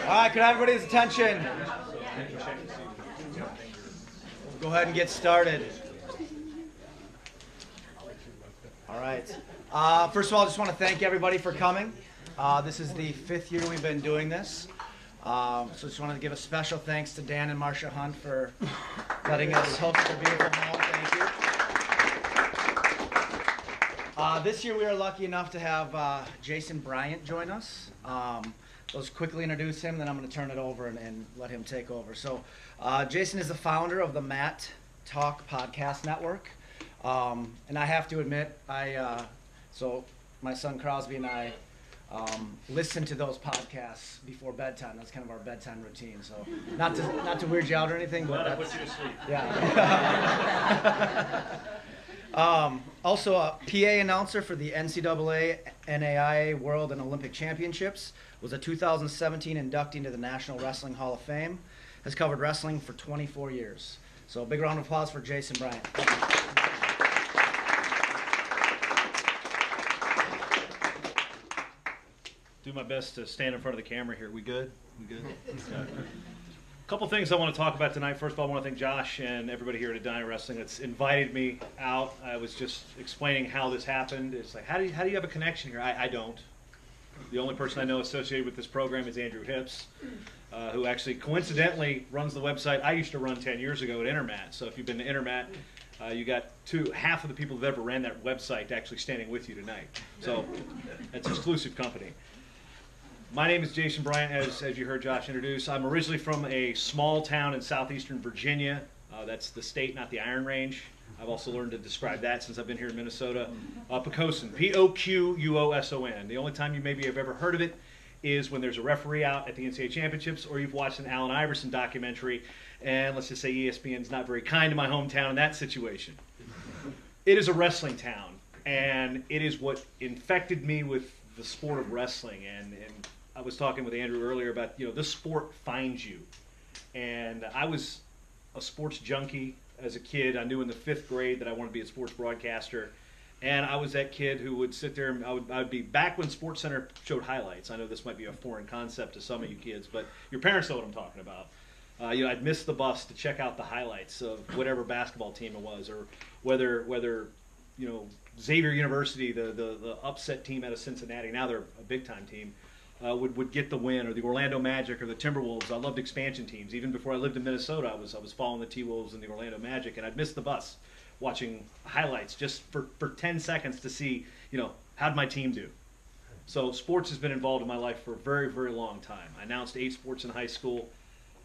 All right, could I have everybody's attention? We'll go ahead and get started. All right. First of all, I just want to thank everybody for coming. This is the 5th year we've been doing this. So just wanted to give a special thanks to Dan and Marcia Hunt for letting us host the beautiful home. Thank you. This year we are lucky enough to have Jason Bryant join us. Let's quickly introduce him, then I'm going to turn it over and let him take over. So Jason is the founder of the Matt Talk Podcast Network. And I have to admit, so my son Crosby and I listen to those podcasts before bedtime. That's kind of our bedtime routine. So not to weird you out or anything, but that puts you to sleep. Yeah. Also a PA announcer for the NCAA, NAIA World and Olympic Championships. Was a 2017 inductee into the National Wrestling Hall of Fame. Has covered wrestling for 24 years. So a big round of applause for Jason Bryant. Do my best to stand in front of the camera here. We good? We good? A couple things I want to talk about tonight. First of all, I want to thank Josh and everybody here at Edina Wrestling that's invited me out. I was just explaining how this happened. It's like, how do you have a connection here? I don't. The only person I know associated with this program is Andrew Hips, who actually coincidentally runs the website I used to run 10 years ago at Intermat. So if you've been to Intermat, you got half of the people that ever ran that website actually standing with you tonight. So that's exclusive company. My name is Jason Bryant, as you heard Josh introduce. I'm originally from a small town in southeastern Virginia. That's the state, not the Iron Range. I've also learned to describe that since I've been here in Minnesota. Poquoson, P-O-Q-U-O-S-O-N. The only time you maybe have ever heard of it is when there's a referee out at the NCAA Championships, or you've watched an Allen Iverson documentary, and let's just say ESPN's not very kind to my hometown in that situation. It is a wrestling town, and it is what infected me with the sport of wrestling. And I was talking with Andrew earlier about, this sport finds you. And I was a sports junkie as a kid. I knew in the 5th grade that I wanted to be a sports broadcaster. And I was that kid who would sit there and I would be back when SportsCenter showed highlights. I know this might be a foreign concept to some of you kids, but your parents know what I'm talking about. I'd miss the bus to check out the highlights of whatever basketball team it was, or whether Xavier University, the upset team out of Cincinnati, now they're a big-time team, would get the win, or the Orlando Magic or the Timberwolves. I loved expansion teams. Even before I lived in Minnesota, I was following the T-Wolves and the Orlando Magic, and I'd miss the bus watching highlights just for 10 seconds to see, how'd my team do. So sports has been involved in my life for a very, very long time. I announced 8 sports in high school.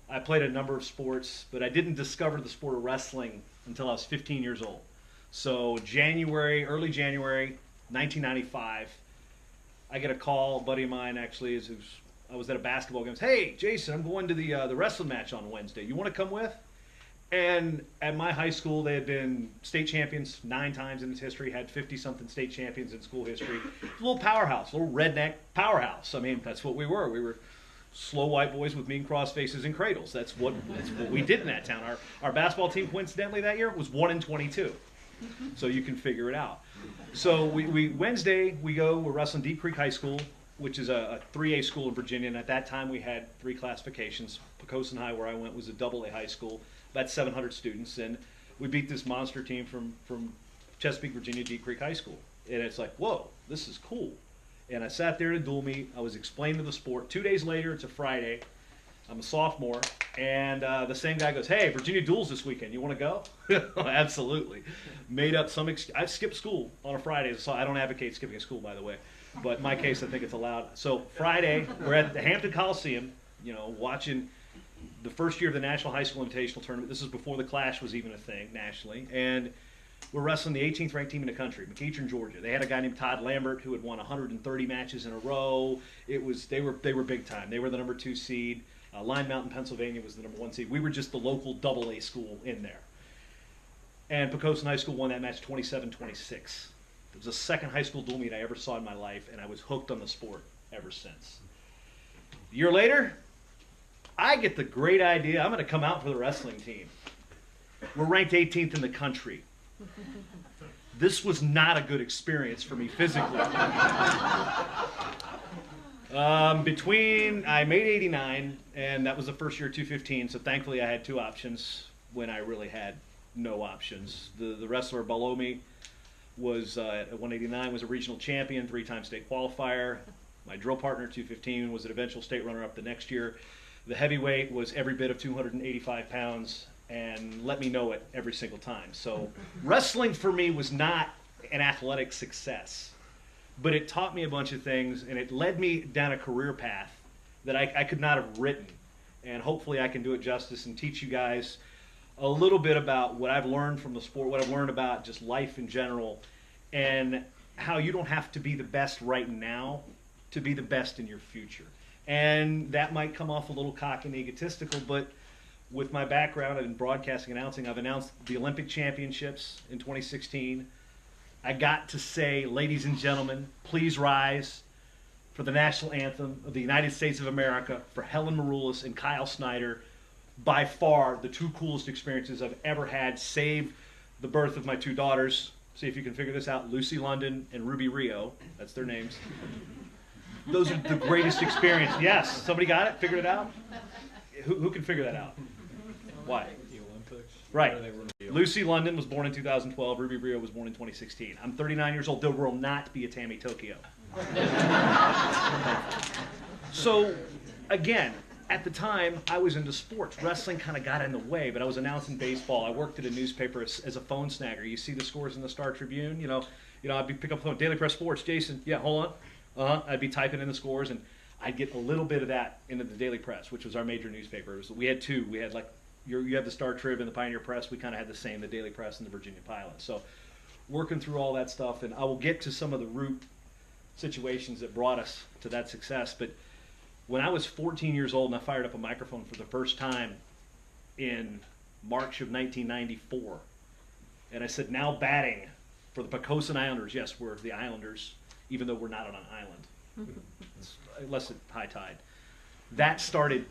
I played a number of sports, but I didn't discover the sport of wrestling until I was 15 years old. So early January 1995, I get a call. A buddy of mine actually I was at a basketball game. Hey, Jason, I'm going to the wrestling match on Wednesday. You want to come with? And at my high school, they had been state champions 9 times in its history, had 50-something state champions in school history. A little powerhouse, a little redneck powerhouse. I mean, that's what we were. We were slow white boys with mean cross faces and cradles. That's what we did in that town. Our basketball team, coincidentally, that year was 1-22. So you can figure it out. So Wednesday, we're wrestling Deep Creek High School, which is a 3A school in Virginia. And at that time, we had 3 classifications. Poquoson High, where I went, was a AA high school, about 700 students. And we beat this monster team from Chesapeake, Virginia, Deep Creek High School. And it's like, whoa, this is cool. And I sat there at a dual meet. I was explaining the sport. 2 days later, it's a Friday. I'm a sophomore, and the same guy goes, hey, Virginia duels this weekend. You want to go? Absolutely. Made up I skipped school on a Friday, so I don't advocate skipping a school, by the way. But in my case, I think it's allowed. So Friday, we're at the Hampton Coliseum, watching the first year of the National High School Invitational Tournament. This is before the Clash was even a thing nationally. And we're wrestling the 18th ranked team in the country, McEachern, Georgia. They had a guy named Todd Lambert who had won 130 matches in a row. They were big time. They were the number 2 seed. Line Mountain, Pennsylvania was the number 1 seed. We were just the local AA school in there. And Poquoson High School won that match 27-26. It was the second high school dual meet I ever saw in my life, and I was hooked on the sport ever since. A year later, I get the great idea, I'm going to come out for the wrestling team. We're ranked 18th in the country. This was not a good experience for me physically. I made 89, and that was the first year 215, so thankfully I had two options when I really had no options. The wrestler below me was at 189, was a regional champion, 3-time state qualifier. My drill partner, 215, was an eventual state runner-up the next year. The heavyweight was every bit of 285 pounds and let me know it every single time. So wrestling for me was not an athletic success, but it taught me a bunch of things, and it led me down a career path that I could not have written. And hopefully I can do it justice and teach you guys a little bit about what I've learned from the sport, what I've learned about just life in general, and how you don't have to be the best right now to be the best in your future. And that might come off a little cocky and egotistical, but with my background in broadcasting and announcing, I've announced the Olympic Championships in 2016. I got to say, ladies and gentlemen, please rise for the national anthem of the United States of America for Helen Maroulis and Kyle Snyder. By far the two coolest experiences I've ever had, save the birth of my two daughters. See if you can figure this out. Lucy London and Ruby Rio. That's their names. Those are the greatest experience. Yes. Somebody got it? Figured it out? Who can figure that out? Why? The Olympics. Right. Lucy London was born in 2012. Ruby Rio was born in 2016. I'm 39 years old. There will not be a Tammy Tokyo. So, again, at the time, I was into sports. Wrestling kind of got in the way, but I was announcing baseball. I worked at a newspaper as a phone snagger. You see the scores in the Star Tribune? You know, I'd be pick up the phone. Daily Press Sports, Jason. Yeah, hold on. I'd be typing in the scores, and I'd get a little bit of that into the Daily Press, which was our major newspaper. We had two. We had you have the Star Trib and the Pioneer Press. We kind of had the same, the Daily Press and the Virginia Pilot. So, working through all that stuff, and I will get to some of the root situations that brought us to that success, but when I was 14 years old and I fired up a microphone for the first time in March of 1994, and I said, now batting for the Poquoson Islanders. Yes, we're the Islanders, even though we're not on an island, unless at high tide. That started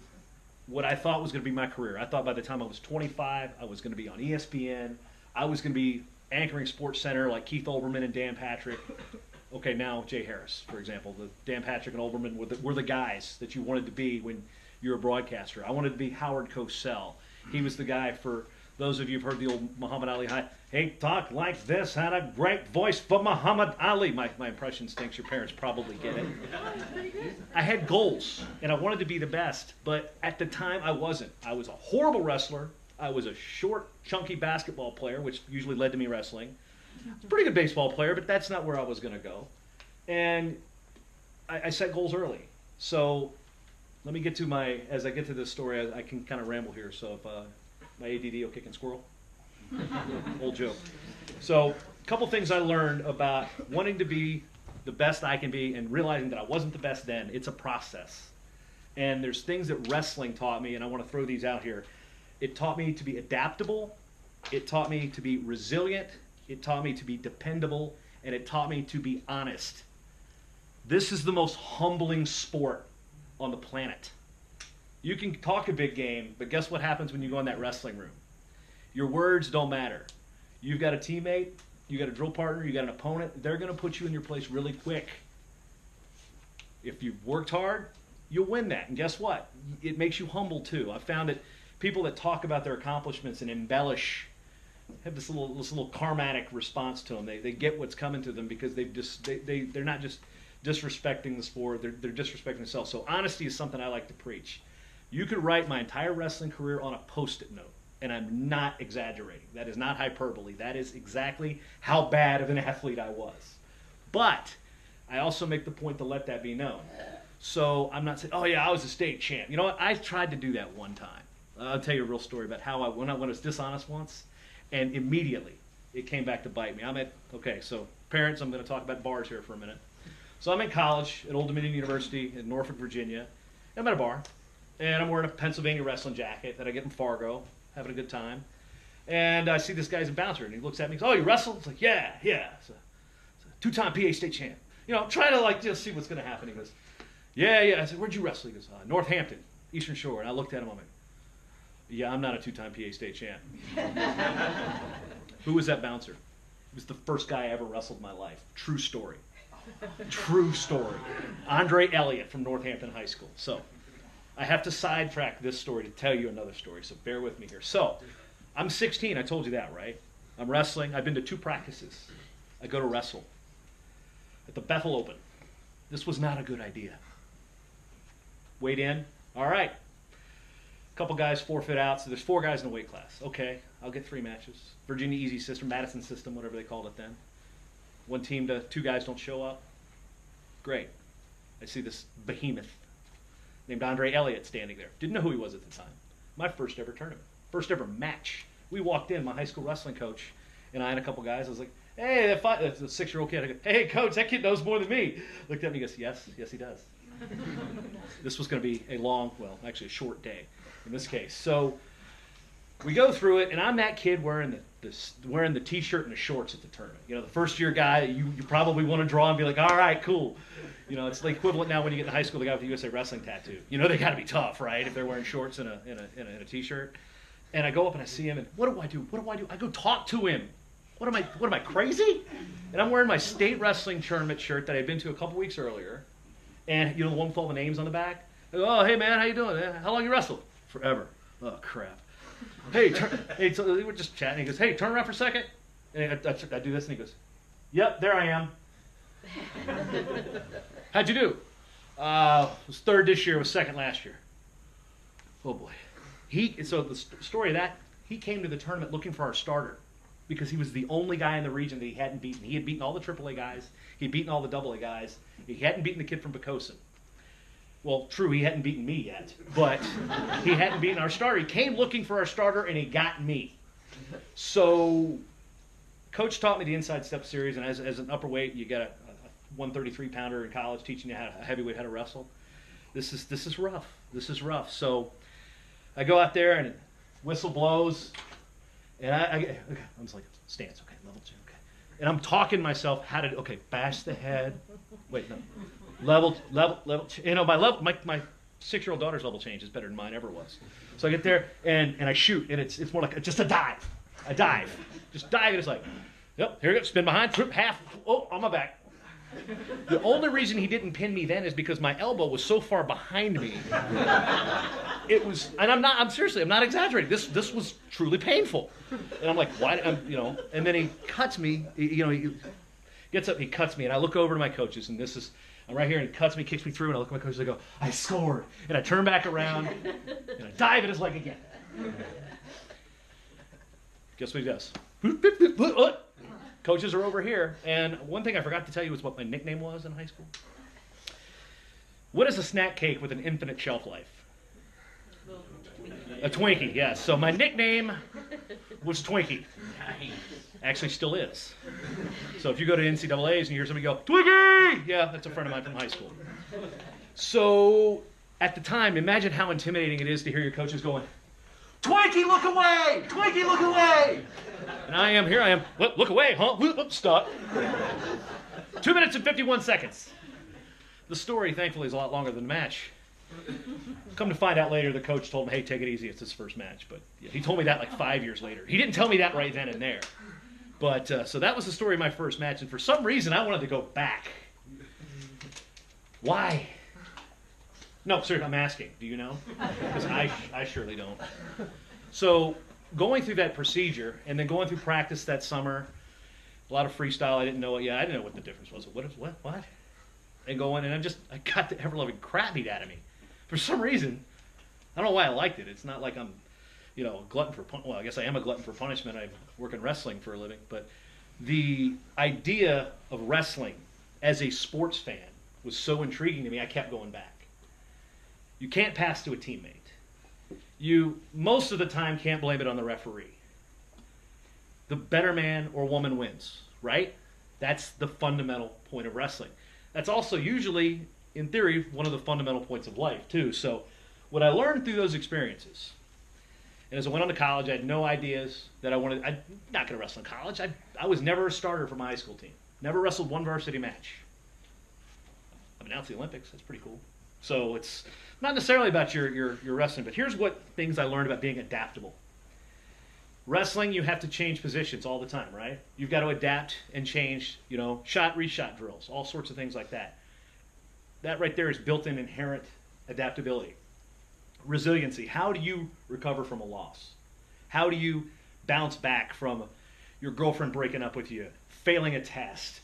what I thought was going to be my career. I thought by the time I was 25, I was going to be on ESPN. I was going to be anchoring Sports Center like Keith Olbermann and Dan Patrick. Okay, now Jay Harris, for example. The Dan Patrick and Olbermann were the guys that you wanted to be when you were a broadcaster. I wanted to be Howard Cosell. He was the guy, for those of you who've heard the old Muhammad Ali, hey, talk like this, had a great voice for Muhammad Ali. My impression stinks. Your parents probably get it. I had goals, and I wanted to be the best, but at the time I wasn't. I was a horrible wrestler. I was a short, chunky basketball player, which usually led to me wrestling. Pretty good baseball player, but that's not where I was going to go. And I set goals early. So let me get to as I get to this story, I can kind of ramble here. So if my ADD will kick and squirrel. Old joke. So a couple things I learned about wanting to be the best I can be and realizing that I wasn't the best then. It's a process. And there's things that wrestling taught me, and I want to throw these out here. It taught me to be adaptable. It taught me to be resilient. It taught me to be dependable, and it taught me to be honest. This is the most humbling sport on the planet. You can talk a big game, but guess what happens when you go in that wrestling room? Your words don't matter. You've got a teammate, you got a drill partner, you got an opponent. They're going to put you in your place really quick. If you've worked hard, you'll win that. And guess what? It makes you humble too. I've found that people that talk about their accomplishments and embellish have this little karmatic response to them. They get what's coming to them because they're not just disrespecting the sport, they're disrespecting themselves. So honesty is something I like to preach. You could write my entire wrestling career on a Post-it note, and I'm not exaggerating. That is not hyperbole. That is exactly how bad of an athlete I was. But I also make the point to let that be known. So I'm not saying, oh yeah, I was a state champ. You know what? I tried to do that one time. I'll tell you a real story about how when I was dishonest once, and immediately it came back to bite me. So parents, I'm going to talk about bars here for a minute. So I'm in college at Old Dominion University in Norfolk, Virginia. I'm at a bar, and I'm wearing a Pennsylvania wrestling jacket that I get in Fargo, having a good time. And I see this guy's a bouncer, and he looks at me and goes, oh, you wrestle? It's like, yeah. It's a two-time PA state champ. Trying to just see what's going to happen. He goes, yeah. I said, where'd you wrestle? He goes, Northampton, Eastern Shore. And I looked at him, I'm like, yeah, I'm not a two-time PA state champ. Who was that bouncer? He was the first guy I ever wrestled in my life. True story. True story. Andre Elliott from Northampton High School. So I have to sidetrack this story to tell you another story, so bear with me here. So I'm 16. I told you that, right? I'm wrestling. I've been to 2 practices. I go to wrestle at the Bethel Open. This was not a good idea. Weighed in. All right. A couple guys forfeit out, so there's 4 guys in the weight class. Okay, I'll get 3 matches. Virginia Easy system, Madison system, whatever they called it then. 1 team to 2 guys don't show up. Great. I see this behemoth named Andre Elliott standing there. Didn't know who he was at the time. My first ever tournament. First ever match. We walked in, my high school wrestling coach, and I and a couple guys. I was like, hey, that's a 6-year-old kid. I go, hey, coach, that kid knows more than me. Looked at me and goes, yes, he does. This was going to be a long, well, actually a short day in this case. So we go through it, and I'm that kid wearing the T-shirt and the shorts at the tournament. You know, the first-year guy you probably want to draw and be like, all right, cool. You know, it's the equivalent now when you get to high school, the guy with the USA Wrestling tattoo. You know, they got to be tough, right, if they're wearing shorts and a T-shirt. And I go up and I see him, and what do I do? I go talk to him. What am I, crazy? And I'm wearing my state wrestling tournament shirt that I'd been to a couple weeks earlier. And, you know, the one with all the names on the back? I go, oh, hey, man, how you doing? How long you wrestled? Forever. Oh, crap. Hey, so we were just chatting. He goes, hey, turn around for a second. And I do this, and he goes, yep, there I am. How'd you do? Was 3rd this year, was 2nd last year. Oh, boy. So the story of that, he came to the tournament looking for our starter because he was the only guy in the region that he hadn't beaten. He had beaten all the AAA guys. He'd beaten all the AA guys. He hadn't beaten the kid from Pocosin. Well, true, he hadn't beaten me yet, but he hadn't beaten our starter. He came looking for our starter, and he got me. So Coach taught me the Inside Step series, and as an upper weight, you got a 133-pounder in college teaching you a heavyweight how to wrestle. This is rough. This is rough. So I go out there, and whistle blows, and I was like, stance, okay, level 2, okay. And I'm talking myself how to, okay, bash the head. Wait, no. Level, you know, my 6-year-old daughter's level change is better than mine ever was. So I get there, and I shoot, and it's more like just a dive. I dive. Just dive, and it's like, yep, here we go, spin behind, half, oh, on my back. The only reason he didn't pin me then is because my elbow was so far behind me. It was, and I'm not exaggerating. This was truly painful. And I'm like, why, you know, and then he cuts me, you know, he gets up, he cuts me, and I look over to my coaches, and I'm right here, and he cuts me, kicks me through, and I look at my coaches, and I go, I scored. And I turn back around, and I dive at his leg again. Guess what he does? Coaches are over here, and one thing I forgot to tell you was what my nickname was in high school. What is a snack cake with an infinite shelf life? A Twinkie, yes. So my nickname was Twinkie. Actually still is. So if you go to NCAAs and you hear somebody go, Twinkie! Yeah, that's a friend of mine from high school. So at the time, imagine how intimidating it is to hear your coaches going, Twinkie, look away! Twinkie, look away! And here I am, look away, huh? Whoop, stop. 2 minutes and 51 seconds. The story, thankfully, is a lot longer than the match. Come to find out later, the coach told him, hey, take it easy, it's his first match. But yeah, he told me that like 5 years later. He didn't tell me that right then and there. But so that was the story of my first match, and for some reason, I wanted to go back. Why? No, sir, I'm asking. Do you know? Because I surely don't. So going through that procedure and then going through practice that summer, a lot of freestyle. I didn't know it. Yeah, I didn't know what the difference was. What? And going, and I got the ever-loving crap beat out of me. For some reason, I don't know why I liked it. It's not like I'm, you know, a glutton for well, I guess I am a glutton for punishment. I work in wrestling for a living, but the idea of wrestling as a sports fan was so intriguing to me. I kept going back. You can't pass to a teammate. You, most of the time, can't blame it on the referee. The better man or woman wins, right? That's the fundamental point of wrestling. That's also usually, in theory, one of the fundamental points of life, too. So what I learned through those experiences, and as I went on to college, I had no ideas that I'm not going to wrestle in college. I was never a starter for my high school team. Never wrestled one varsity match. I've announced the Olympics. That's pretty cool. So it's not necessarily about your wrestling, but here's what things I learned about being adaptable. Wrestling, you have to change positions all the time, right? You've got to adapt and change, shot, reshot drills, all sorts of things like that. That right there is built-in inherent adaptability. Resiliency, how do you recover from a loss? How do you bounce back from your girlfriend breaking up with you, failing a test,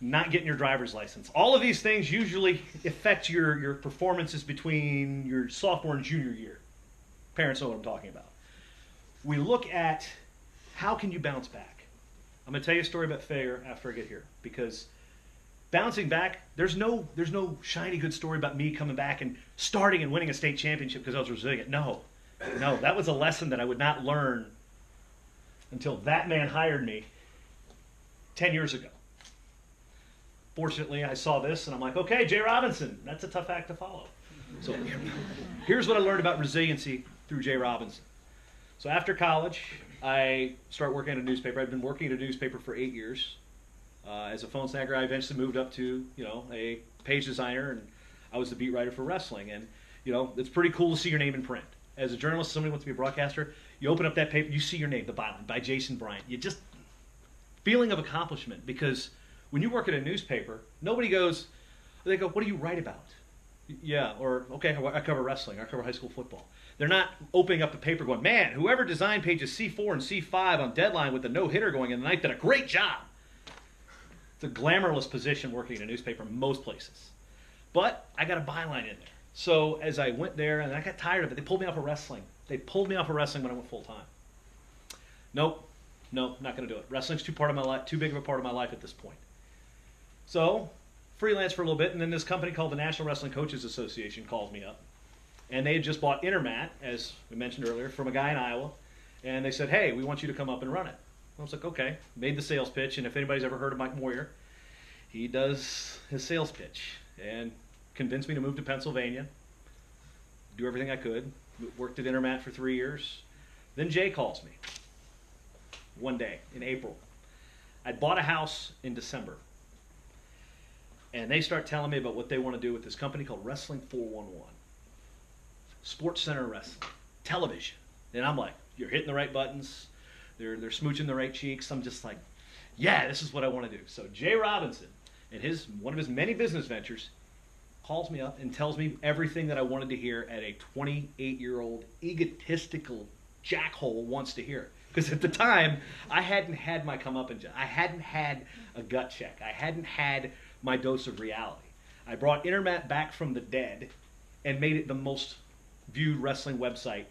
not getting your driver's license? All of these things usually affect your performances between your sophomore and junior year. Parents know what I'm talking about. We look at how can you bounce back. I'm going to tell you a story about failure after I get here, because bouncing back, there's no shiny good story about me coming back and starting and winning a state championship because I was resilient. No, that was a lesson that I would not learn until that man hired me 10 years ago. Fortunately, I saw this and I'm like, okay, Jay Robinson, that's a tough act to follow. So here's what I learned about resiliency through Jay Robinson. So after college, I started working at a newspaper. I'd been working at a newspaper for 8 years. As a phone snagger, I eventually moved up to, a page designer, and I was the beat writer for wrestling. And, it's pretty cool to see your name in print. As a journalist, somebody wants to be a broadcaster, you open up that paper, you see your name, the byline, by Jason Bryant. You just, feeling of accomplishment, because when you work at a newspaper, nobody goes, they go, what do you write about? Yeah, or, okay, I cover wrestling, I cover high school football. They're not opening up the paper going, man, whoever designed pages C4 and C5 on deadline with the no-hitter going in the ninth did a great job. It's a glamorous position working in a newspaper in most places. But I got a byline in there. So as I went there, and I got tired of it, they pulled me off of wrestling. They pulled me off of wrestling when I went full-time. Nope, not going to do it. Wrestling's too big of a part of my life at this point. So, freelance for a little bit, and then this company called the National Wrestling Coaches Association calls me up. And they had just bought Intermat, as we mentioned earlier, from a guy in Iowa. And they said, hey, we want you to come up and run it. I was like, okay. Made the sales pitch, and if anybody's ever heard of Mike Moyer, he does his sales pitch and convinced me to move to Pennsylvania, do everything I could. Worked at Intermat for 3 years. Then Jay calls me one day in April. I'd bought a house in December. And they start telling me about what they want to do with this company called Wrestling 411. Sports Center Wrestling, television. And I'm like, you're hitting the right buttons. They're smooching the right cheeks. I'm just like, yeah, this is what I want to do. So Jay Robinson, and one of his many business ventures, calls me up and tells me everything that I wanted to hear at a 28-year-old egotistical jackhole wants to hear. Because at the time, I hadn't had my comeuppance. I hadn't had a gut check. I hadn't had my dose of reality. I brought Intermat back from the dead and made it the most viewed wrestling website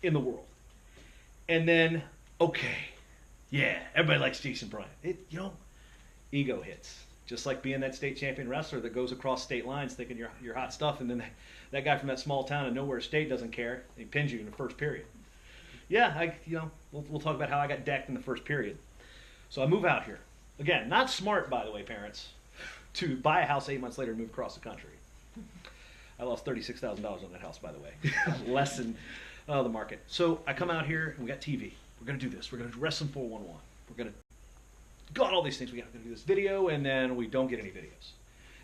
in the world. And then, okay, yeah, everybody likes Jason Bryant. Ego hits. Just like being that state champion wrestler that goes across state lines thinking you're hot stuff, and then that guy from that small town in nowhere state doesn't care, and he pins you in the first period. Yeah, we'll talk about how I got decked in the first period. So I move out here. Again, not smart, by the way, parents, to buy a house 8 months later and move across the country. I lost $36,000 on that house, by the way. Less than the market. So I come out here, and we got TV. We're going to do this. We're going to do Wrestling 411. We're going to got all these things. We got to do this video, and then we don't get any videos.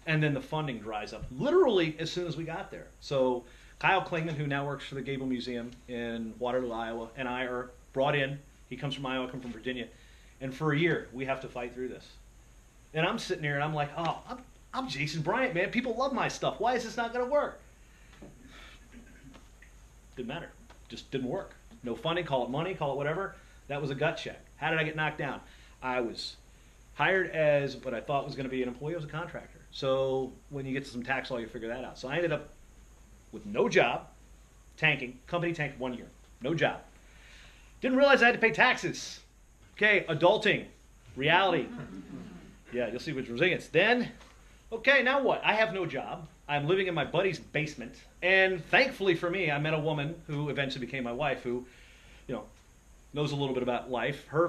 And then the funding dries up literally as soon as we got there. So Kyle Klingman, who now works for the Gable Museum in Waterloo, Iowa, and I are brought in. He comes from Iowa, I come from Virginia. And for a year, we have to fight through this. And I'm sitting there, and I'm like, oh, I'm Jason Bryant, man. People love my stuff. Why is this not going to work? Didn't matter. Just didn't work. No funding, call it money, call it whatever. That was a gut check. How did I get knocked down? I was hired as what I thought was going to be an employee. I was a contractor. So when you get to some tax law, you figure that out. So I ended up with no job, tanking. Company tanked 1 year. No job. Didn't realize I had to pay taxes. Okay, adulting. Reality. Yeah, you'll see which resilience. Then, okay, now what? I have no job. I'm living in my buddy's basement. And thankfully for me, I met a woman who eventually became my wife who, knows a little bit about life. Her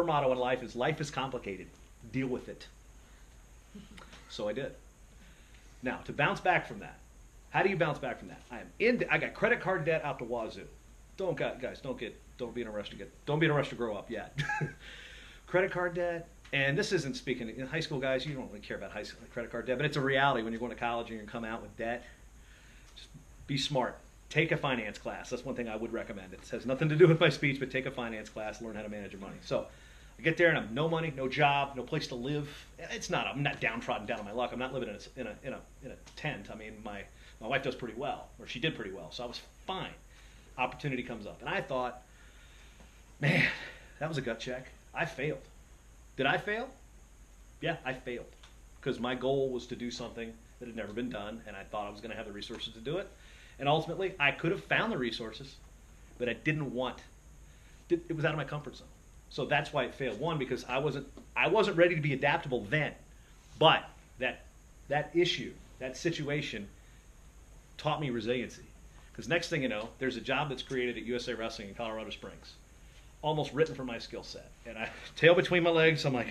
motto in life is complicated. Deal with it. So I did. Now, to bounce back from that, how do you bounce back from that? I got credit card debt out the wazoo. Don't be in a rush to grow up yet. Credit card debt, and this isn't speaking in high school guys, you don't really care about high school credit card debt, but it's a reality when you're going to college and you're going to come out with debt. Just be smart. take a finance class. That's one thing I would recommend. It has nothing to do with my speech, but take a finance class, learn how to manage your money. So I get there and I'm no money, no job, no place to live. I'm not downtrodden down on my luck. I'm not living in a tent. I mean, my wife does pretty well, or she did pretty well, so I was fine. Opportunity comes up, and I thought, man, that was a gut check. I failed. Did I fail? Yeah, I failed, because my goal was to do something that had never been done, and I thought I was going to have the resources to do it. And ultimately, I could have found the resources, but I didn't want. It was out of my comfort zone. So that's why it failed. One, because I wasn't ready to be adaptable then, but that issue, that situation, taught me resiliency. Because next thing you know, there's a job that's created at USA Wrestling in Colorado Springs, almost written for my skill set. And I tail between my legs, I'm like,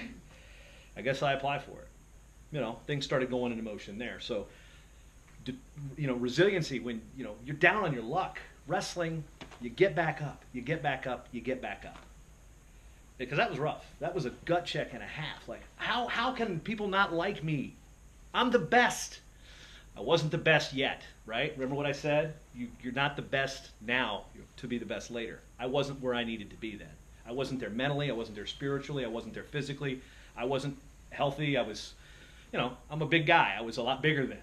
I guess I apply for it. You know, things started going into motion there. So, you know, resiliency, when, you know, you're down on your luck, wrestling, you get back up, you get back up, you get back up. Because that was rough. That was a gut check and a half. Like, how can people not like me? I'm the best. I wasn't the best yet, right? Remember what I said? You're not the best now to be the best later. I wasn't where I needed to be then. I wasn't there mentally. I wasn't there spiritually. I wasn't there physically. I wasn't healthy. I was, you know, I'm a big guy. I was a lot bigger then.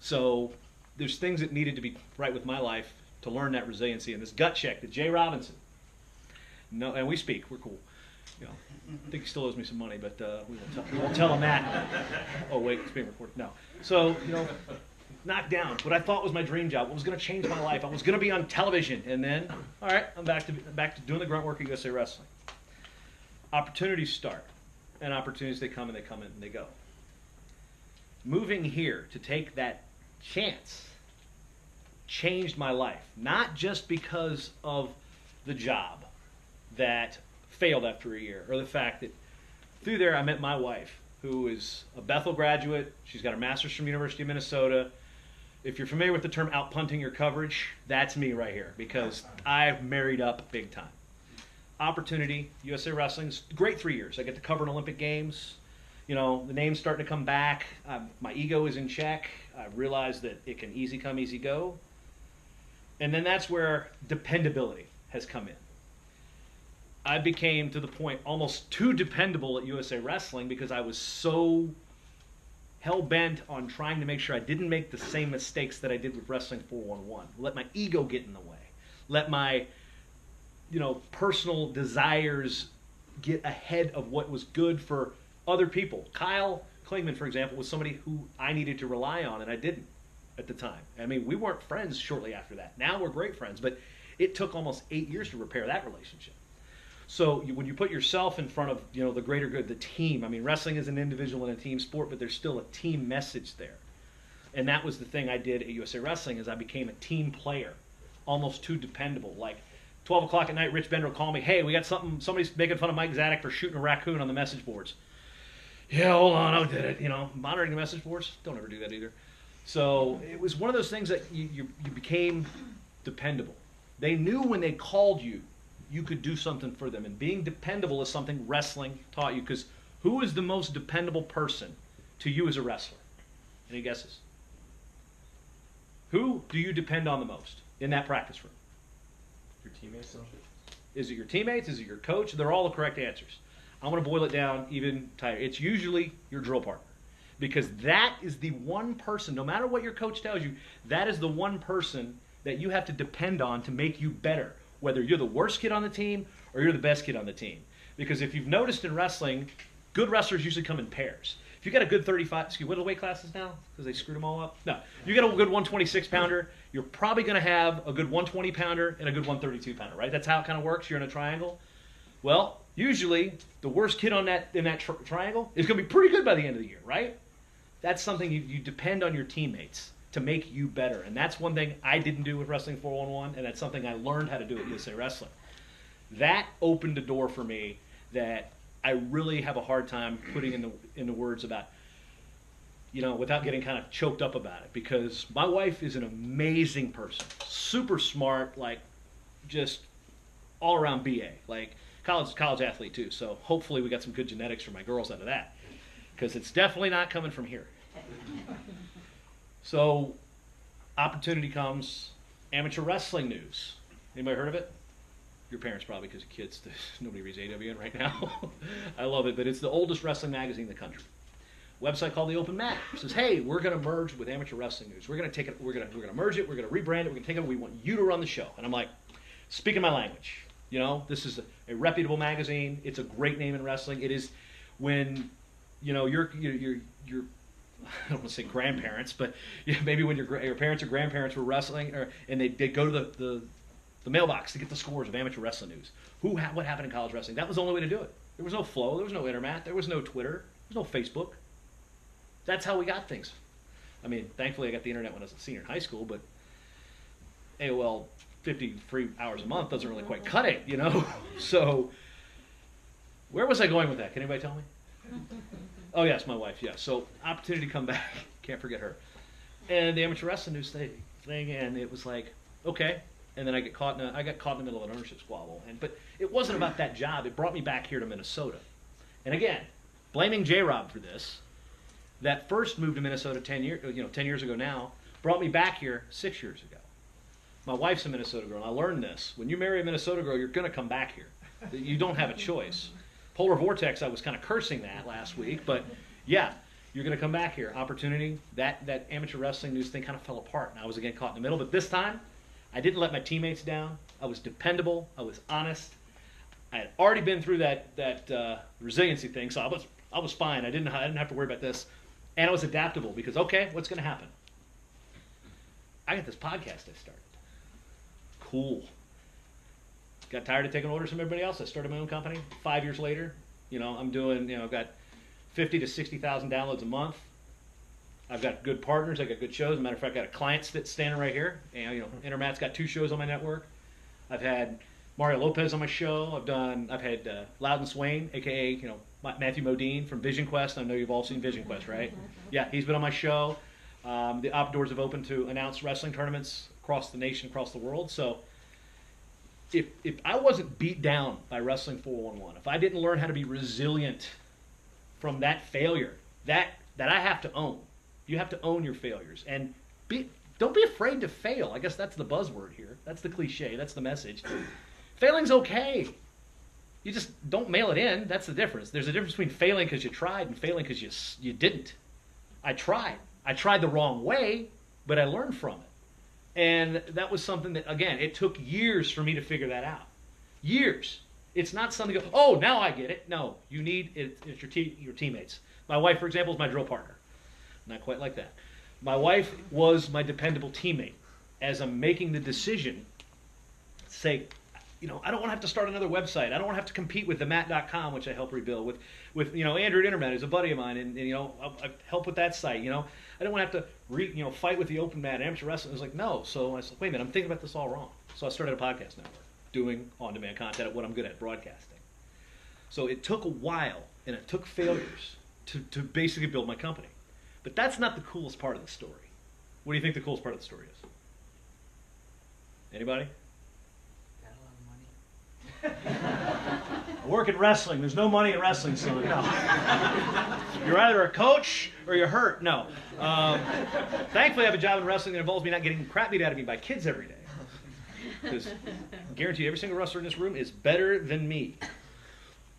So there's things that needed to be right with my life to learn that resiliency. And this gut check that Jay Robinson, no, and we speak, we're cool. You know, I think he still owes me some money, but we won't tell him that. Oh, wait, it's being recorded. No. So, you know, knocked down what I thought was my dream job, what was going to change my life. I was going to be on television, and then, all right, I'm back to doing the grunt work at USA Wrestling. Opportunities start, and opportunities, they come and they go. Moving here to take that chance changed my life, not just because of the job that failed after a year, or the fact that through there I met my wife, who is a Bethel graduate. She's got her master's from University of Minnesota. If you're familiar with the term out-punting your coverage, that's me right here, because I've married up big time. Opportunity, USA Wrestling's great 3 years. I get to cover an Olympic Games. You know, the name's starting to come back. My ego is in check. I realize that it can easy come, easy go. And then that's where dependability has come in. I became, to the point, almost too dependable at USA Wrestling, because I was so hell-bent on trying to make sure I didn't make the same mistakes that I did with Wrestling 411. Let my ego get in the way. Let my, you know, personal desires get ahead of what was good for other people. Kyle Klingman, for example, was somebody who I needed to rely on, and I didn't at the time. I mean, we weren't friends shortly after that. Now we're great friends, but it took almost 8 years to repair that relationship. So when you put yourself in front of, you know, the greater good, the team, I mean, wrestling is an individual and a team sport, but there's still a team message there. And that was the thing I did at USA Wrestling, is I became a team player, almost too dependable. Like 12 o'clock at night, Rich Bender will call me, hey, we got something, somebody's making fun of Mike Zadek for shooting a raccoon on the message boards. Yeah, hold on, I did it. You know, monitoring the message boards, don't ever do that either. So it was one of those things that you became dependable. They knew when they called you, you could do something for them. And being dependable is something wrestling taught you, because who is the most dependable person to you as a wrestler? Any guesses? Who do you depend on the most in that practice room? Your teammates? Is it your teammates? Is it your coach? They're all the correct answers. I'm going to boil it down even tighter. It's usually your drill partner, because that is the one person, no matter what your coach tells you, that is the one person that you have to depend on to make you better, whether you're the worst kid on the team or you're the best kid on the team. Because if you've noticed in wrestling, good wrestlers usually come in pairs. If you got a good 35, what are the weight classes now? Because they screwed them all up? No. You got a good 126 pounder, you're probably going to have a good 120 pounder and a good 132 pounder, right? That's how it kind of works. You're in a triangle. Well, usually the worst kid on that in that triangle is going to be pretty good by the end of the year, right? That's something you depend on your teammates to make you better. And that's one thing I didn't do with Wrestling 411, and that's something I learned how to do at USA Wrestling. That opened a door for me that I really have a hard time putting into words about, you know, without getting kind of choked up about it, because my wife is an amazing person, super smart, like just all around BA, like college athlete too. So hopefully we got some good genetics for my girls out of that, because it's definitely not coming from here. So opportunity comes, Amateur wrestling news. Anybody heard of it? Your parents probably, because kids, nobody reads AWN right now. I love it, but it's the oldest wrestling magazine in the country. Website called The Open Mat. It says, hey, we're going to merge with Amateur Wrestling News. We're going to take it, we're going to merge it, we're going to rebrand it, we're going to take it, we want you to run the show. And I'm like, speaking my language. You know, this is a reputable magazine. It's a great name in wrestling. It is when, you know, your I don't want to say grandparents, but maybe when your parents or grandparents were wrestling, and they'd go to the mailbox to get the scores of Amateur Wrestling News. What happened in college wrestling? That was the only way to do it. There was no Flow. There was no Internet. There was no Twitter. There was no Facebook. That's how we got things. I mean, thankfully I got the internet when I was a senior in high school, but AOL 53 hours a month doesn't really quite cut it, you know? So where was I going with that? Can anybody tell me? Oh, yes, my wife, yeah. So opportunity to come back. Can't forget her. And the Amateur Wrestling News thing, and it was like, okay. And then I got caught in the middle of an ownership squabble. But it wasn't about that job. It brought me back here to Minnesota. And again, blaming J-Rob for this, that first move to Minnesota 10 years ago now, brought me back here 6 years ago. My wife's a Minnesota girl, and I learned this. When you marry a Minnesota girl, you're going to come back here. You don't have a choice. Polar Vortex, I was kind of cursing that last week, but yeah, you're going to come back here. Opportunity, that Amateur Wrestling News thing kind of fell apart, and I was again caught in the middle. But this time, I didn't let my teammates down. I was dependable. I was honest. I had already been through that resiliency thing, so I was fine. I didn't have to worry about this. And I was adaptable because, okay, what's going to happen? I got this podcast I started. Cool. Got tired of taking orders from everybody else. I started my own company. 5 years later, I'm doing, I've got 50 to 60,000 downloads a month. I've got good partners. I got good shows. As a matter of fact, I got a client standing right here. And, Intermat's got 2 shows on my network. I've had Mario Lopez on my show. I've had Loudon Swain, aka Matthew Modine from Vision Quest. I know you've all seen Vision Quest, right? Yeah, he's been on my show. The outdoors have opened to announce wrestling tournaments across the nation, across the world. So if I wasn't beat down by Wrestling 411, if I didn't learn how to be resilient from that failure, that I have to own. You have to own your failures and don't be afraid to fail. I guess that's the buzzword here. That's the cliche. That's the message. Failing's okay. You just don't mail it in. That's the difference. There's a difference between failing because you tried and failing because you didn't. I tried. I tried the wrong way, but I learned from it. And that was something that, again, it took years for me to figure that out. Years. It's not something, oh, now I get it. No, you need it's your teammates. My wife, for example, is my drill partner. Not quite like that. My wife was my dependable teammate. As I'm making the decision, say, I don't want to have to start another website. I don't want to have to compete with themat.com, which I help rebuild, with Andrew at Internet, who's a buddy of mine, and I help with that site. I don't want to have to fight with the Open Mat, Amateur Wrestling. I was like, no. So I said, wait a minute, I'm thinking about this all wrong. So I started a podcast network, doing on-demand content at what I'm good at, broadcasting. So it took a while, and it took failures to basically build my company. But that's not the coolest part of the story. What do you think the coolest part of the story is? Anybody? I work in wrestling. There's no money in wrestling, son. No. You're either a coach or you're hurt. No. Thankfully, I have a job in wrestling that involves me not getting crap beat out of me by kids every day. Because I guarantee you, every single wrestler in this room is better than me.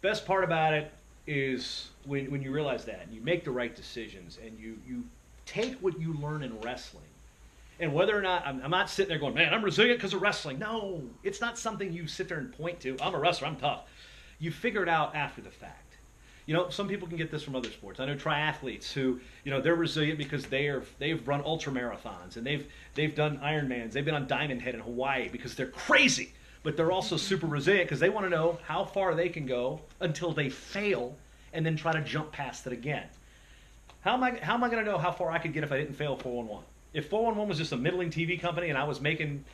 Best part about it is when you realize that, and you make the right decisions, and you take what you learn in wrestling. And whether or not, I'm not sitting there going, man, I'm resilient because of wrestling. No, it's not something you sit there and point to. I'm a wrestler, I'm tough. You figure it out after the fact. Some people can get this from other sports. I know triathletes who, they're resilient because they've run ultra marathons, and they've done Ironmans. They've been on Diamond Head in Hawaii because they're crazy. But they're also super resilient because they want to know how far they can go until they fail and then try to jump past it again. How am I going to know how far I could get if I didn't fail 411? If 411 was just a middling TV company and I was making,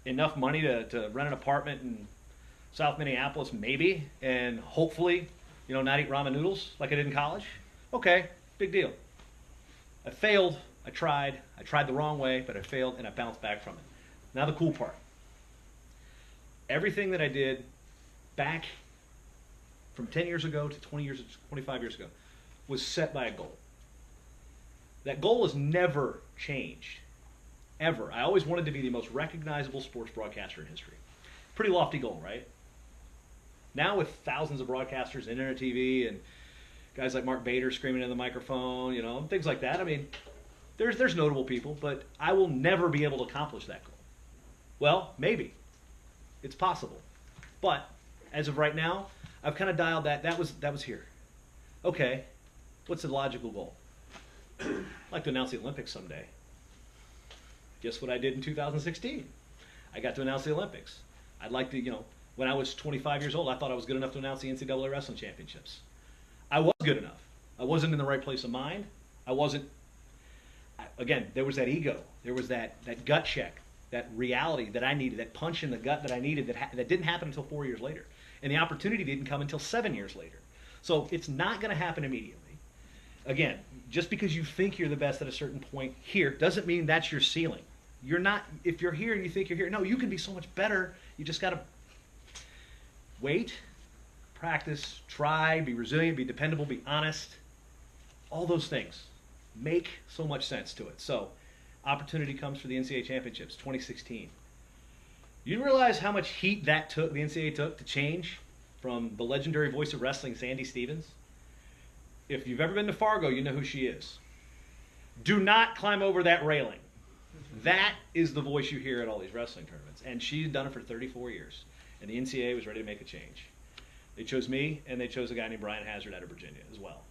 enough money to rent an apartment in South Minneapolis, maybe, and hopefully, not eat ramen noodles like I did in college, okay, big deal. I failed. I tried the wrong way, but I failed, and I bounced back from it. Now the cool part. Everything that I did back from 10 years ago to 25 years ago was set by a goal. That goal has never changed. ever. I always wanted to be the most recognizable sports broadcaster in history. Pretty lofty goal, right? Now with thousands of broadcasters, internet TV, and guys like Mark Bader screaming in the microphone, you know, things like that. I mean, there's notable people, but I will never be able to accomplish that goal. Well, maybe. It's possible. But as of right now, I've kind of dialed that was here. Okay, what's the logical goal? I'd like to announce the Olympics someday. Guess what I did in 2016? I got to announce the Olympics. I'd like to, you know, when I was 25 years old, I thought I was good enough to announce the NCAA Wrestling Championships. I was good enough. I wasn't in the right place of mind. I wasn't, again, there was that ego. There was that gut check, that reality that I needed, that punch in the gut that I needed that didn't happen until 4 years later. And the opportunity didn't come until 7 years later. So it's not going to happen immediately. Again, just because you think you're the best at a certain point here doesn't mean that's your ceiling. You're not, if you're here and you think you're here, no, you can be so much better. You just got to wait, practice, try, be resilient, be dependable, be honest. All those things make so much sense to it. So, opportunity comes for the NCAA Championships, 2016. You realize how much heat that took, the NCAA took, to change from the legendary voice of wrestling, Sandy Stevens? If you've ever been to Fargo, you know who she is. Do not climb over that railing. That is the voice you hear at all these wrestling tournaments. And she's done it for 34 years. And the NCAA was ready to make a change. They chose me, and they chose a guy named Brian Hazard out of Virginia as well.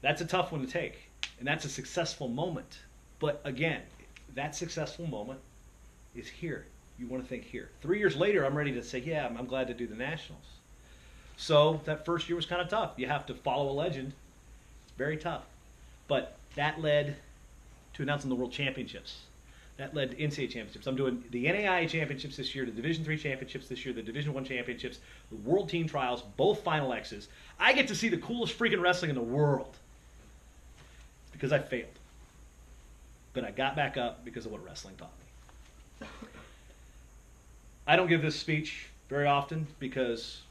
That's a tough one to take. And that's a successful moment. But again, that successful moment is here. You want to think here. 3 years later, I'm ready to say, yeah, I'm glad to do the Nationals. So that first year was kind of tough. You have to follow a legend. It's very tough. But that led to announcing the World Championships. That led to NCAA Championships. I'm doing the NAIA Championships this year, the Division III Championships this year, the Division I Championships, the World Team Trials, both Final X's. I get to see the coolest freaking wrestling in the world. It's because I failed. But I got back up because of what wrestling taught me. I don't give this speech very often because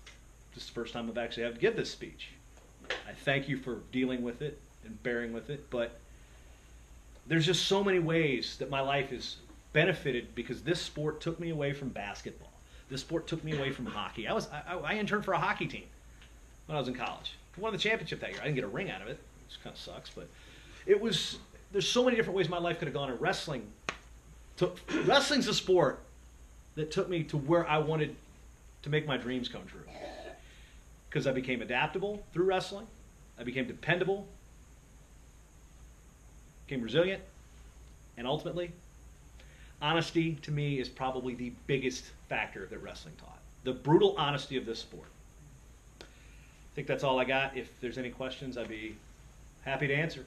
this is the first time I've actually had to give this speech. I thank you for dealing with it and bearing with it, but there's just so many ways that my life is benefited because this sport took me away from basketball. This sport took me away from hockey. I interned for a hockey team when I was in college. I won the championship that year. I didn't get a ring out of it, which kind of sucks, but there's so many different ways my life could have gone, and wrestling's a sport that took me to where I wanted to make my dreams come true. Because I became adaptable through wrestling. I became dependable. Became resilient. And ultimately, honesty to me is probably the biggest factor that wrestling taught. The brutal honesty of this sport. I think that's all I got. If there's any questions, I'd be happy to answer.